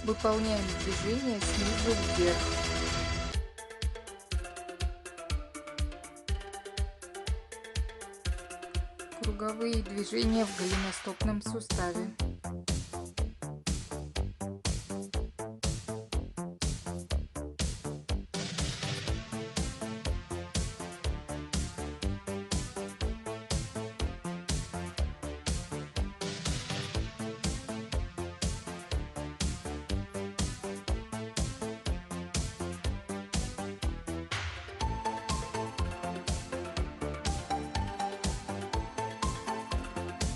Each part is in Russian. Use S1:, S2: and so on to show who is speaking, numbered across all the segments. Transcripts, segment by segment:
S1: Выполняем движение снизу вверх. Круговые движения в голеностопном суставе.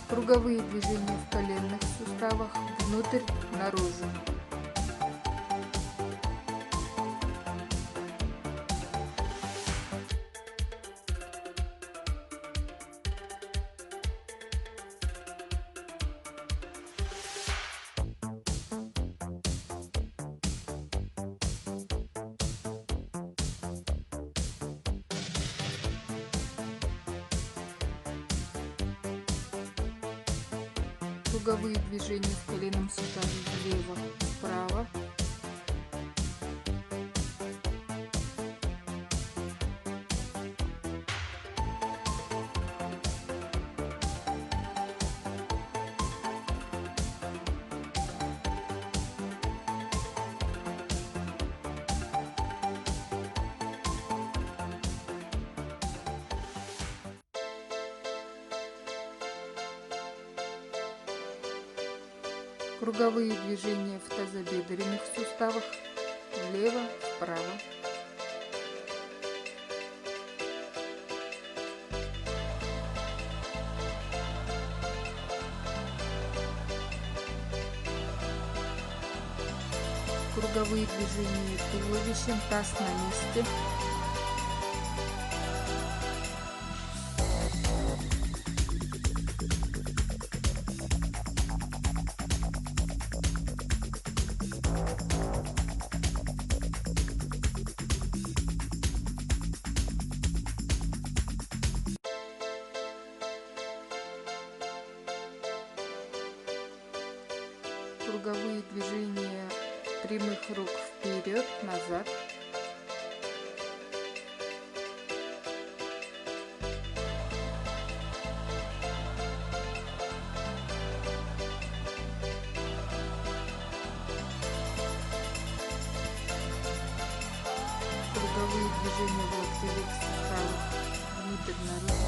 S1: Круговые движения в коленных суставах внутрь, наружу. Круговые движения в коленном суставе влево, вправо. Круговые движения в тазобедренных суставах влево, вправо. Круговые движения туловищем, таз на месте. Круговые движения прямых рук вперед, назад. Круговые движения в локтевых суставах внутрь, наружу.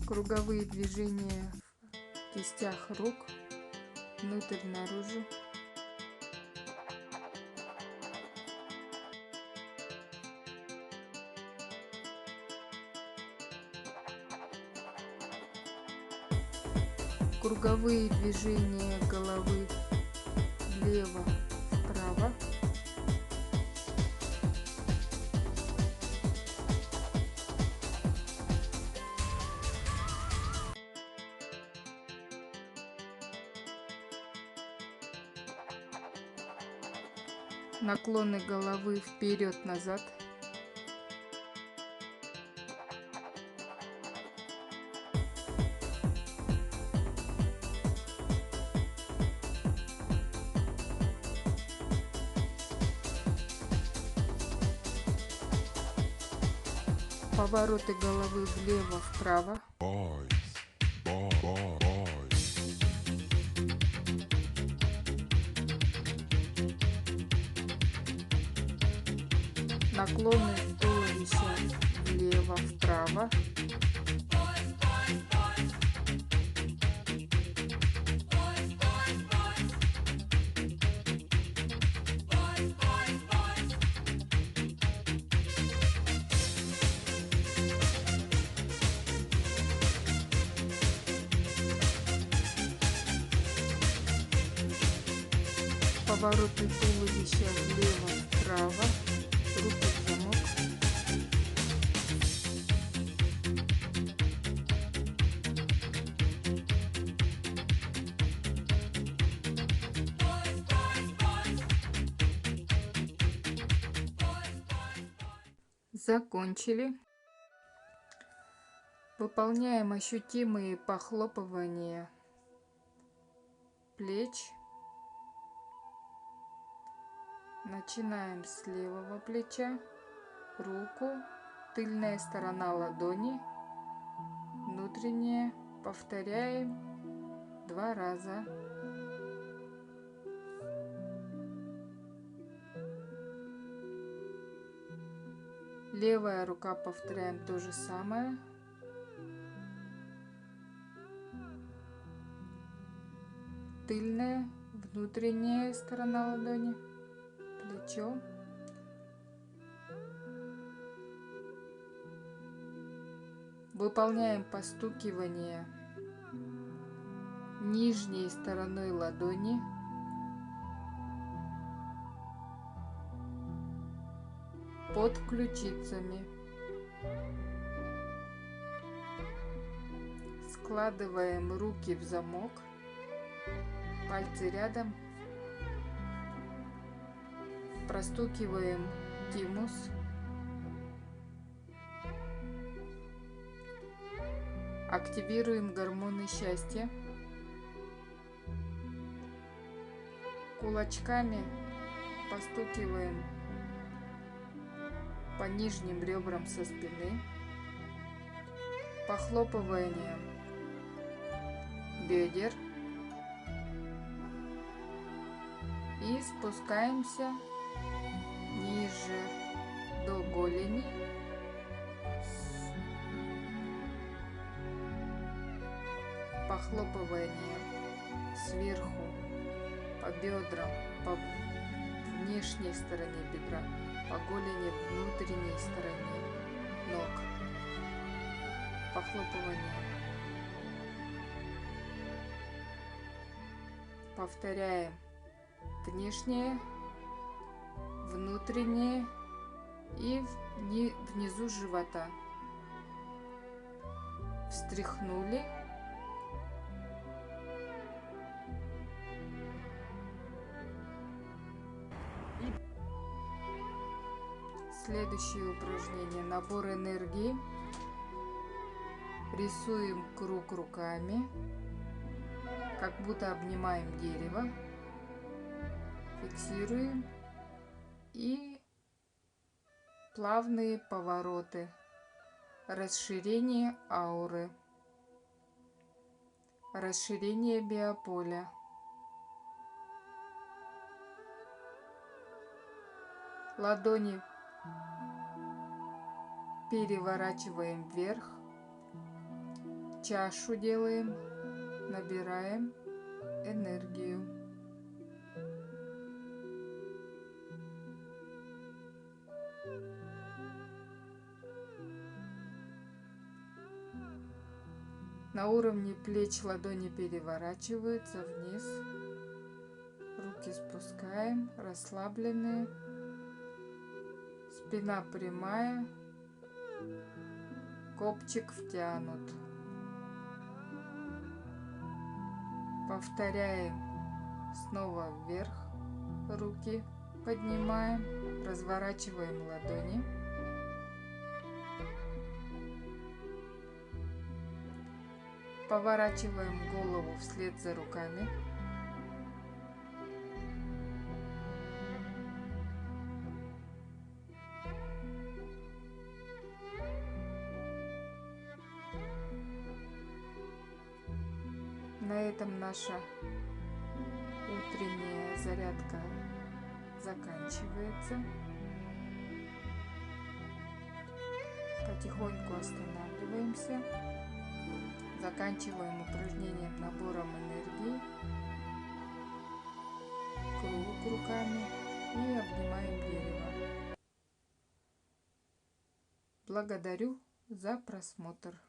S1: Круговые движения в кистях рук внутрь, наружу. Круговые движения головы влево, вправо. Наклоны головы вперед-назад. Повороты головы влево-вправо. Наклоны туловища влево-вправо. Повороты туловища влево-вправо. Руки в замок. Закончили. Выполняем ощутимые похлопывания плеч. Начинаем с левого плеча, руку, тыльная сторона ладони, внутренняя. Повторяем 2 раза. Левая рука, повторяем то же самое. Тыльная, внутренняя сторона ладони, плечо. Выполняем постукивание нижней стороной ладони под ключицами. Складываем руки в замок, пальцы рядом. Простукиваем тимус. Активируем гормоны счастья. Кулачками постукиваем по нижним ребрам со спины. Похлопыванием бедер. И спускаемся ниже до голени. Похлопывание сверху по бедрам, по внешней стороне бедра, по голени, внутренней стороне ног. Похлопывание. Повторяем внешнее, внутреннее и внизу живота. Встряхнули. Следующее упражнение. Набор энергии. Рисуем круг руками, как будто обнимаем дерево. Фиксируем. И плавные повороты. Расширение ауры. Расширение биополя. Ладони переворачиваем вверх. Чашу делаем. Набираем энергию. На уровне плеч ладони переворачиваются вниз. Руки спускаем, расслабленные. Спина прямая. Копчик втянут. Повторяем снова вверх. Руки поднимаем. Разворачиваем ладони. Поворачиваем голову вслед за руками. На этом наша утренняя зарядка заканчивается. Потихоньку останавливаемся. Заканчиваем упражнением набором энергии. Круг руками и обнимаем дерево. Благодарю за просмотр.